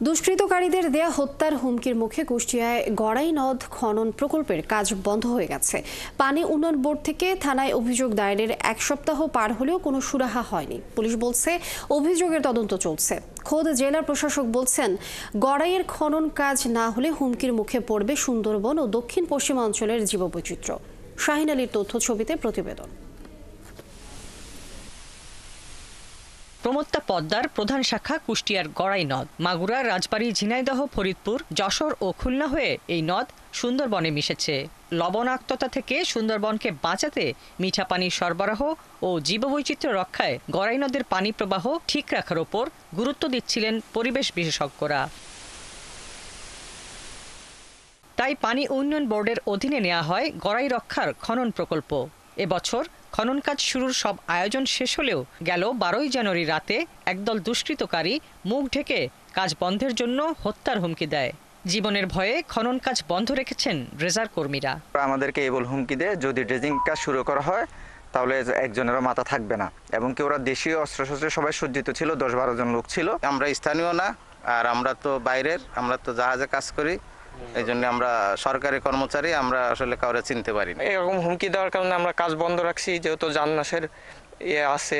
দুষ্কৃতকারীদের দেয়া হত্যার হুমকির মুখে কুষ্টিয়ায় গড়াই নদ খনন প্রকল্পের কাজ বন্ধ হয়ে গেছে। পানি উন্নয়ন বোর্ড থেকে থানায় অভিযোগ দায়েরের এক সপ্তাহ পার হলেও কোনো সুরাহা হয়নি। পুলিশ বলছে অভিযোগের তদন্ত চলছে। খোদ জেলা প্রশাসক বলছেন, গড়াইয়ের খনন কাজ না হলে হুমকির মুখে পড়বে সুন্দরবন ও দক্ষিণ পশ্চিমাঞ্চলের জীববৈচিত্র্য। শাহিন আলীর তথ্য ছবিতে প্রতিবেদন। প্রমত্তা পদ্মার প্রধান শাখা কুষ্টিয়ার গড়াই নদ মাগুরা, রাজবাড়ী, ঝিনাইদহ, ফরিদপুর, যশোর ও খুলনা হয়ে এই নদ সুন্দরবনে মিশেছে। লবণাক্ততা থেকে সুন্দরবনকে বাঁচাতে মিঠা পানির সরবরাহ ও জীববৈচিত্র্য রক্ষায় গড়াই নদের পানি প্রবাহ ঠিক রাখার ওপর গুরুত্ব দিচ্ছিলেন পরিবেশ বিশেষজ্ঞরা। তাই পানি উন্নয়ন বোর্ডের অধীনে নেওয়া হয় গড়াই রক্ষার খনন প্রকল্প। এবছর খনন কাজ শুরুর সব আয়োজন শেষ হলেও গেল 12 জানুয়ারি রাতে একদল দুষ্কৃতকারী মুখ ঢেকে কাজ বন্ধের জন্য হত্যার হুমকি দেয়। জীবনের ভয়ে খনন কাজ বন্ধ রেখেছেন রেজার কর্মীরা। আমাদেরকে এই বল হুমকি দেয়, যদি ড্রেজিং কাজ শুরু করা হয় তাহলে একজনেরও মাথা থাকবে না। এবং কি ওরা দেশীয় অস্ত্রশস্ত্রে সবাই সজ্জিত ছিল, 10-12 জন লোক ছিল। আমরা স্থানীয় না, আর আমরা তো বাইরের, আমরা তো জাহাজে কাজ করি, এই জন্য আমরা সরকারি কর্মচারী, আমরা আসলে কাউরে চিনতে পারি না। এরকম হুমকি দেওয়ার কারণে আমরা কাজ বন্ধ রাখছি, যেহেতু জাননাশের আছে,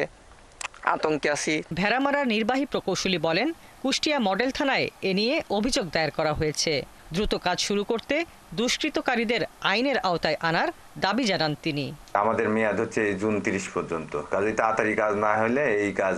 আতঙ্কে আছি। ভেড়ামারার নির্বাহী প্রকৌশলী বলেন, কুষ্টিয়া মডেল থানায় এ নিয়ে অভিযোগ দায়ের করা হয়েছে। দ্রুত কাজ শুরু করতে দুষ্কৃতকারীদের আইনের আওতায় আনার দাবি জানান তিনি। আমাদের মেয়াদ হচ্ছে জুন 30 পর্যন্ত। কাজে তাড়াতাড়ি কাজ না হলে এই কাজ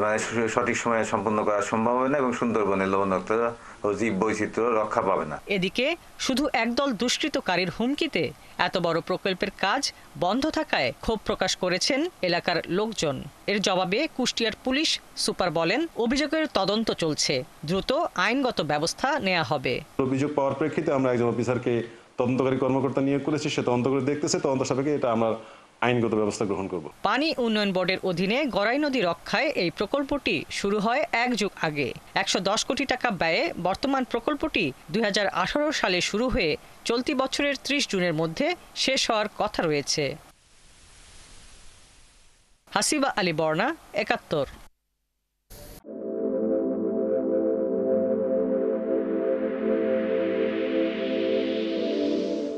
মানে সঠিক সময়ে সম্পন্ন করা সম্ভব হবে না এবং সুন্দরবনের লবণাক্ততা ও জীব বৈচিত্র্য রক্ষা পাবে না। এদিকে শুধু একদল দুষ্কৃতকারীর হুমকিতে এত বড় প্রকল্পের কাজ বন্ধ থাকায় ক্ষোভ প্রকাশ করেছেন এলাকার লোকজন। এর জবাবে কুষ্টিয়ার পুলিশ সুপার বলেন, অভিযোগের তদন্ত চলছে, দ্রুত আইনগত ব্যবস্থা নেওয়া হবে। অভিযোগ পাওয়ার প্রেক্ষিতে আমরা একজন অফিসারকে তদন্তকারী কর্মকর্তা নিয়োগ করেছি, সে তদন্ত করে দেখতেছে, তদন্ত সাপেক্ষে এটা আমরা আইনগত ব্যবস্থা গ্রহণ করব। পানি উন্নয়ন বোর্ডের অধীনে গড়াই নদী রক্ষায় এই প্রকল্পটি শুরু হয় 1 যুগ আগে। 110 কোটি টাকা ব্যয়ে বর্তমান প্রকল্পটি 2018 সালে শুরু হয়ে চলতি বছরের 30 জুনের মধ্যে শেষ হওয়ার কথা রয়েছে। হাসিবা আলী বর্ণা, 71।